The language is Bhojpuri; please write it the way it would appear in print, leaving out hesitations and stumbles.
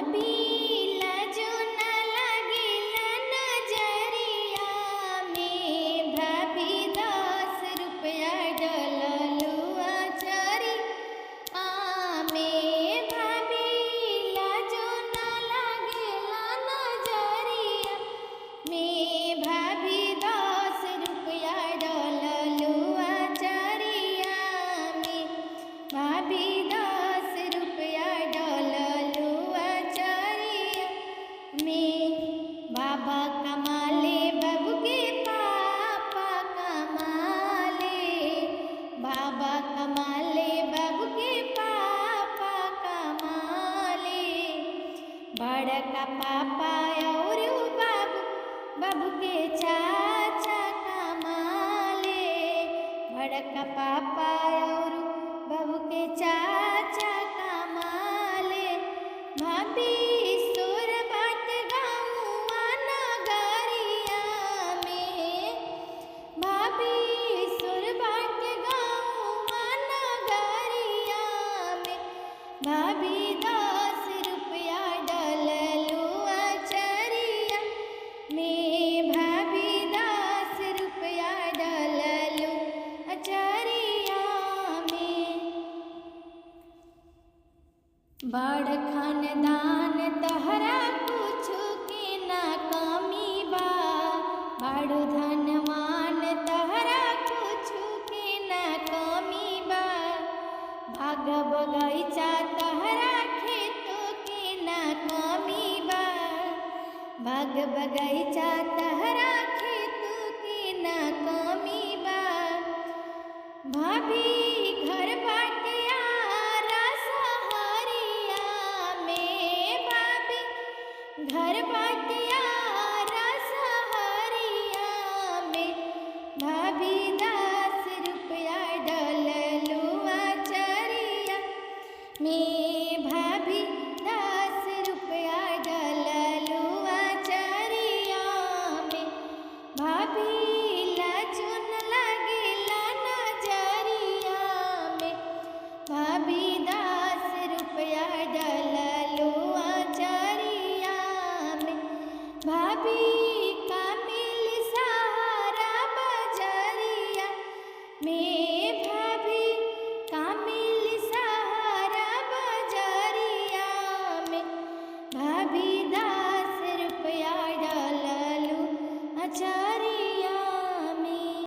भाभी लाजो न लागेला नजरिया में, भाभी 10 रुपया डललू अचरी में, भाभी लाजो न लागेला नजरिया में, भाभी 10 रुपया डललू अचरिया में, भाभी 10 रुपया डललू अचरिया में। बाबा कमाले बाबू के पापा कमाले, बाबा कमाले बाबू के पापा कमाले, बड़का पापा और बाबू बाबू के चाचा कमाले, बड़का पापा और बाबू के चाचा कमाले। भाभी सुर बात गाँवा नगरिया में, भाभी सुर बात गाँवा नगरिया में, भाभी 10 रुपया डललू अचरिया में, भाभी 10 रुपया डललू अचरिया में। बड़ खानदान तहरा कुछु के ना कमी बा, बड़ धनवान तहरा कुछु के ना कमी बा, बाग बगैचा तहरा खेतों के ना कमी बा, बाग बगैचा तहरा खेतों के ना कमी बा। भाभी घर बाटे आरा सहरिया में, भाभी घर बाटे आरा सहरिया में, भाभी 10 रुपया डललू अचरिया में, भाभी 10 रुपया डललू अचरिया में। भाभी लाजो न लागेला नजरिया में, भाभी 10 रुपया डललू अचरिया में, भाभी का मिल सहारा बजरिया में।